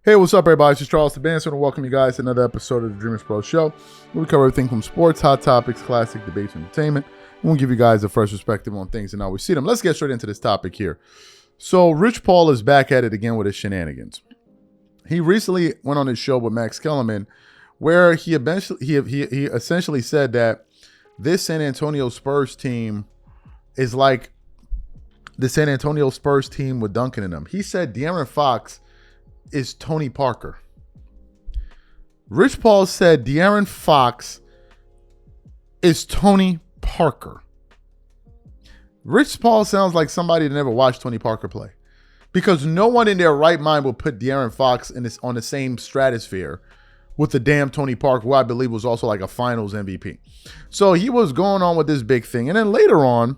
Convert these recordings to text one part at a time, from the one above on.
Hey, what's up, everybody? It's Charles the Banser, and welcome you guys to another episode of the DREAMERSPRO Show, where we cover everything from sports, hot topics, classic debates, and entertainment. And we'll give you guys a fresh perspective on things and how we see them. Let's get straight into this topic here. So, Rich Paul is back at it again with his shenanigans. He recently went on his show with Max Kellerman, where he essentially said that this San Antonio Spurs team is like the San Antonio Spurs team with Duncan in them. He said De'Aaron Fox is Tony Parker. Rich Paul said De'Aaron Fox is Tony Parker. Rich Paul sounds like somebody that never watched Tony Parker play, because no one in their right mind will put De'Aaron Fox on the same stratosphere with the damn Tony Parker, who I believe was also like a finals MVP. So he was going on with this big thing. And then later on,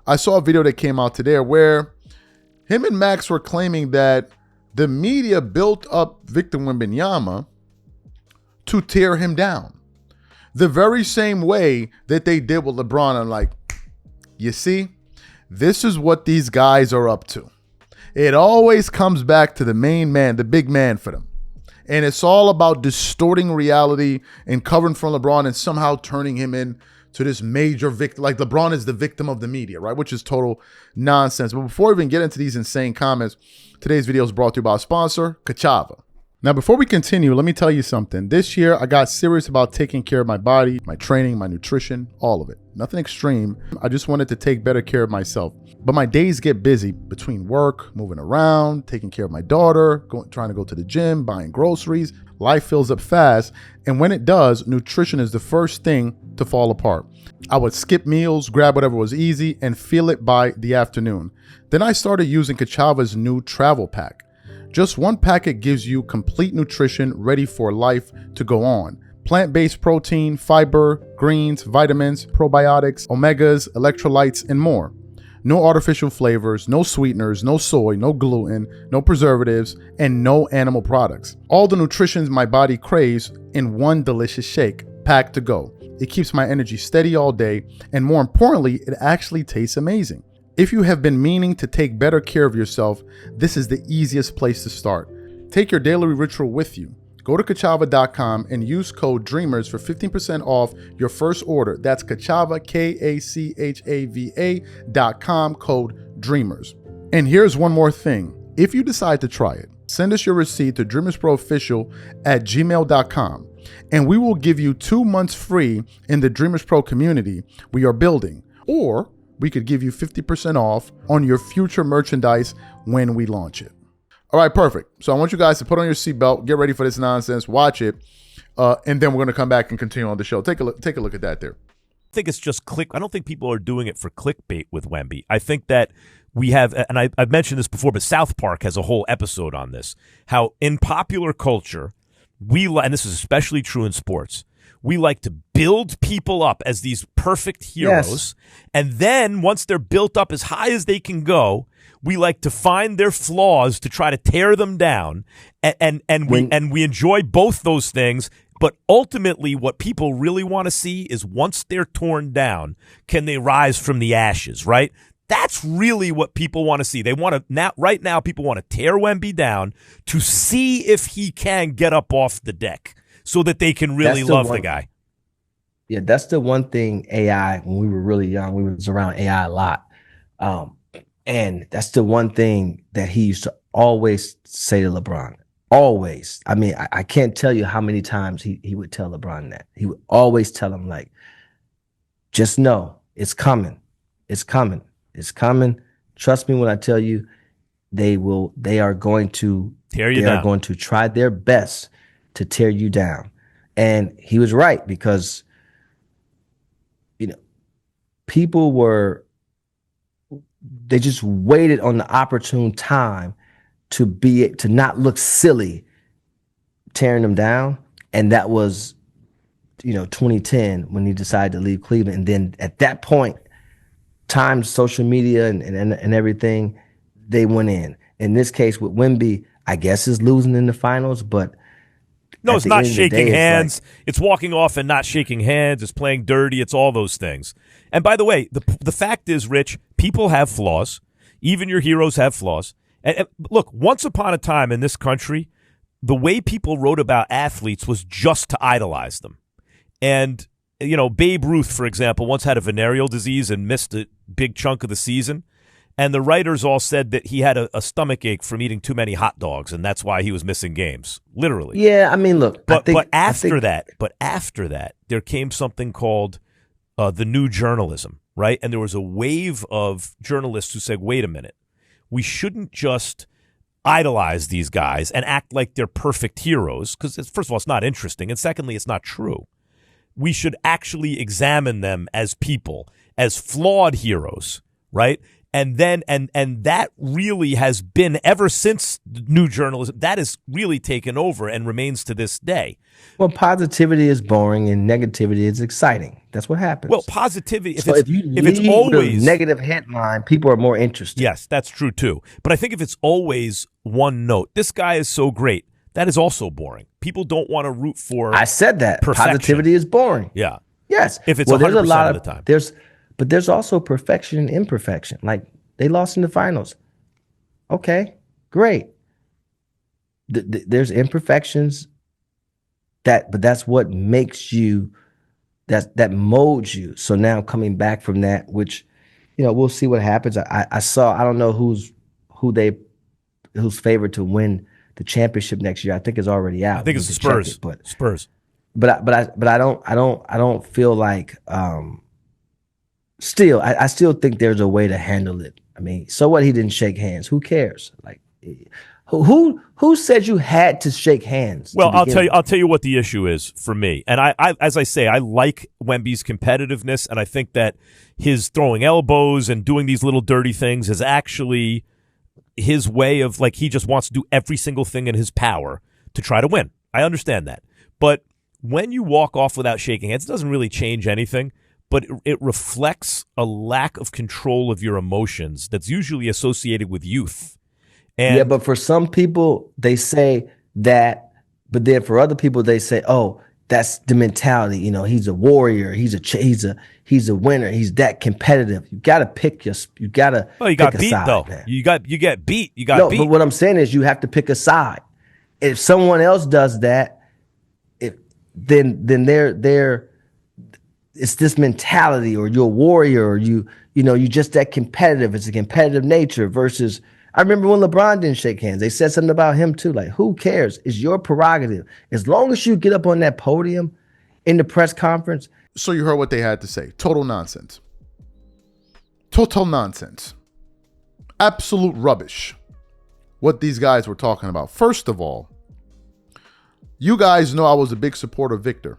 I saw a video that came out today where him and Max were claiming that the media built up Victor Wembanyama to tear him down. The very same way that they did with LeBron. I'm like, you see, this is what these guys are up to. It always comes back to the main man, the big man for them. And it's all about distorting reality and covering from LeBron and somehow turning him into this major victim. Like LeBron is the victim of the media, right? Which is total nonsense. But before we even get into these insane comments, today's video is brought to you by our sponsor, Kachava. Now, before we continue, let me tell you something. This year, I got serious about taking care of my body, my training, my nutrition, all of it. Nothing extreme. I just wanted to take better care of myself. But my days get busy between work, moving around, taking care of my daughter, trying to go to the gym, buying groceries. Life fills up fast. And when it does, nutrition is the first thing to fall apart. I would skip meals, grab whatever was easy, and feel it by the afternoon. Then I started using Kachava's new travel pack. Just one packet gives you complete nutrition ready for life to go on. Plant-based protein, fiber, greens, vitamins, probiotics, omegas, electrolytes, and more. No artificial flavors, no sweeteners, no soy, no gluten, no preservatives, and no animal products. All the nutrition my body craves in one delicious shake, packed to go. It keeps my energy steady all day, and more importantly, it actually tastes amazing. If you have been meaning to take better care of yourself, this is the easiest place to start. Take your daily ritual with you. Go to Kachava.com and use code DREAMERS for 15% off your first order. That's Kachava, Kachava.com, code DREAMERS. And here's one more thing. If you decide to try it, send us your receipt to DreamersProOfficial@gmail.com, and we will give you 2 months free in the Dreamers Pro community we are building. Or we could give you 50% off on your future merchandise when we launch it. All right, perfect. So I want you guys to put on your seatbelt, get ready for this nonsense, watch it, and then we're going to come back and continue on the show. Take a look at that there. I think it's just I don't think people are doing it for clickbait with Wemby. I think that we have, and I've mentioned this before, but South Park has a whole episode on this, how in popular culture, and this is especially true in sports, we like to build people up as these perfect heroes. Yes. And then once they're built up as high as they can go, we like to find their flaws to try to tear them down. And we enjoy both those things. But ultimately, what people really want to see is once they're torn down, can they rise from the ashes, right? That's really what people want to see. They want to right now, people want to tear Wemby down to see if he can get up off the deck, so that they can really love the guy. Yeah, that's the one thing AI, when we were really young, we was around AI a lot. And that's the one thing that he used to always say to LeBron. Always. I mean, I can't tell you how many times he would tell LeBron that. He would always tell him, like, just know it's coming. It's coming. It's coming. Trust me when I tell you, they are going to tear you down. They are going to try their best to tear you down. And he was right, because, people they just waited on the opportune time to not look silly tearing them down. And that was, 2010 when he decided to leave Cleveland. And then at that point, social media and everything, they went in. In this case with Wemby, I guess is losing in the finals, but no, it's not shaking hands. It's walking off and not shaking hands. It's playing dirty. It's all those things. And by the way, the fact is, Rich, people have flaws. Even your heroes have flaws. And look, once upon a time in this country, the way people wrote about athletes was just to idolize them. And, Babe Ruth, for example, once had a venereal disease and missed a big chunk of the season. And the writers all said that he had a stomach ache from eating too many hot dogs, and that's why he was missing games, literally. Yeah, I mean, look. But after that, there came something called the new journalism, right? And there was a wave of journalists who said, wait a minute, we shouldn't just idolize these guys and act like they're perfect heroes, because first of all, it's not interesting, and secondly, it's not true. We should actually examine them as people, as flawed heroes, right? And then and that really has been, ever since new journalism, that has really taken over and remains to this day. Well, positivity is boring and negativity is exciting. That's what happens. Well, positivity, if if it's always a negative headline, people are more interested. Yes, that's true too. But I think if it's always one note, this guy is so great, that is also boring. People don't want to root for I said that. perfection. Positivity is boring. Yeah. Yes. If it's there's 100% of the time. But there's also perfection and imperfection. Like, they lost in the finals. Okay, great. There's imperfections, but that's what makes you, that molds you. So now coming back from that, which, we'll see what happens. I don't know who's favored to win the championship next year. I think it's already out. I think it's the Spurs. Spurs. But I don't feel like. Still, I still think there's a way to handle it. I mean, so what? He didn't shake hands. Who cares? Like, who said you had to shake hands? Well, I'll tell you what the issue is for me. And I as I say, I like Wemby's competitiveness, and I think that his throwing elbows and doing these little dirty things is actually his way of, like, he just wants to do every single thing in his power to try to win. I understand that. But when you walk off without shaking hands, it doesn't really change anything. But it reflects a lack of control of your emotions that's usually associated with youth. And yeah, but for some people, they say that, but then for other people, they say, oh, that's the mentality. He's a warrior. He's a winner. He's that competitive. You got to pick you got beat, side, though. man. You get beat. You got beat. But what I'm saying is you have to pick a side. If someone else does that, then they're it's this mentality, or you're a warrior, or you just that competitive. It's a competitive nature versus, I remember when LeBron didn't shake hands, they said something about him too. Like, who cares? It's your prerogative. As long as you get up on that podium in the press conference. So you heard what they had to say. Total nonsense. Total nonsense. Absolute rubbish. What these guys were talking about. First of all, you guys know I was a big supporter of Victor.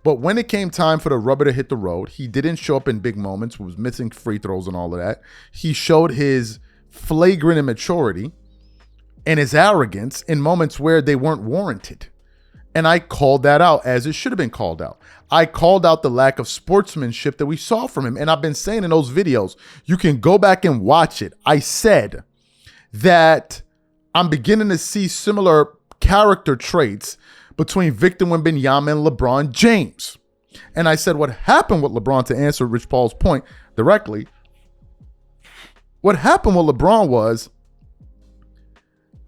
But when it came time for the rubber to hit the road, he didn't show up in big moments, was missing free throws and all of that. He showed his flagrant immaturity and his arrogance in moments where they weren't warranted. And I called that out as it should have been called out. I called out the lack of sportsmanship that we saw from him. And I've been saying in those videos, you can go back and watch it. I said that I'm beginning to see similar character traits between Victor Wembanyama and LeBron James. And I said what happened with LeBron, to answer Rich Paul's point directly, what happened with LeBron was,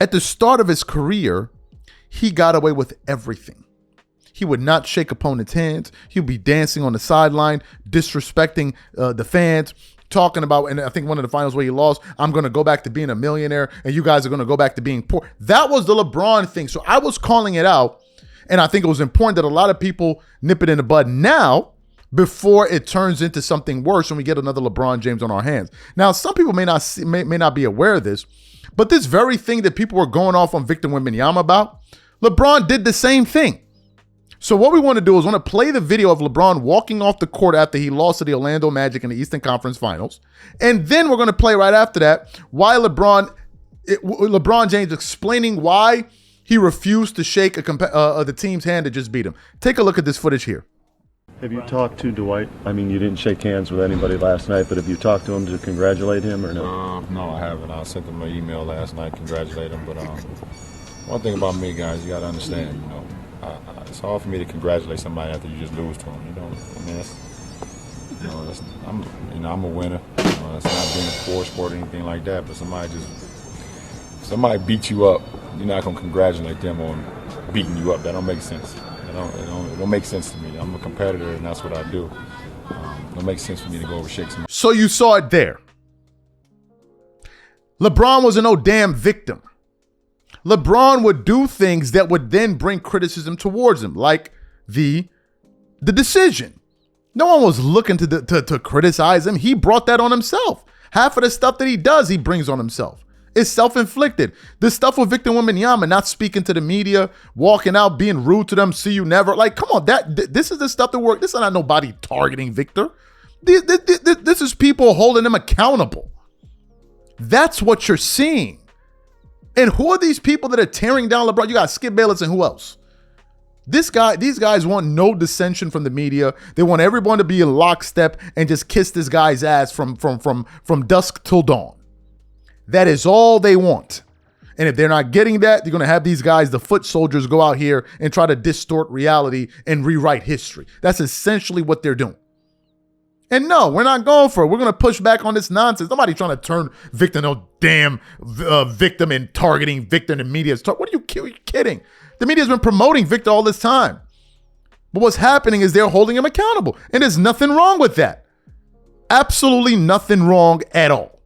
at the start of his career, he got away with everything. He would not shake opponents' hands. He would be dancing on the sideline, disrespecting the fans, talking about, and I think one of the finals where he lost, I'm going to go back to being a millionaire and you guys are going to go back to being poor. That was the LeBron thing. So I was calling it out. And I think it was important that a lot of people nip it in the bud now before it turns into something worse and we get another LeBron James on our hands. Now, some people may not be aware of this, but this very thing that people were going off on Victor Wembanyama about, LeBron did the same thing. So what we want to do is want to play the video of LeBron walking off the court after he lost to the Orlando Magic in the Eastern Conference Finals. And then we're going to play right after that why LeBron James explaining why he refused to shake the team's hand that just beat him. Take a look at this footage here. Have you talked to Dwight? I mean, you didn't shake hands with anybody last night, but have you talked to him to congratulate him or no? No, I haven't. I sent him an email last night, congratulate him. But one thing about me, guys, you got to understand, it's hard for me to congratulate somebody after you just lose to them. I'm a winner. It's not being a poor sport or anything like that, but somebody just somebody beat you up, you're not gonna congratulate them on beating you up. That don't make sense. It don't make sense to me. I'm a competitor, and that's what I do. It don't make sense for me to go over shake somebody. So you saw it there. LeBron was no damn victim. LeBron would do things that would then bring criticism towards him, like the decision. No one was looking to criticize him. He brought that on himself. Half of the stuff that he does, he brings on himself. It's self-inflicted. The stuff with Victor Wembanyama, not speaking to the media, walking out, being rude to them, see you never. Like, come on, this is the stuff that works. This is not nobody targeting Victor. This is people holding him accountable. That's what you're seeing. And who are these people that are tearing down LeBron? You got Skip Bayless and who else? These guys want no dissension from the media. They want everyone to be in lockstep and just kiss this guy's ass from dusk till dawn. That is all they want. And if they're not getting that, they're going to have these guys, the foot soldiers, go out here and try to distort reality and rewrite history. That's essentially what they're doing. And no, we're not going for it. We're going to push back on this nonsense. Nobody's trying to turn Victor no damn victim and targeting Victor in the media. What are you kidding? The media's been promoting Victor all this time. But what's happening is they're holding him accountable. And there's nothing wrong with that. Absolutely nothing wrong at all.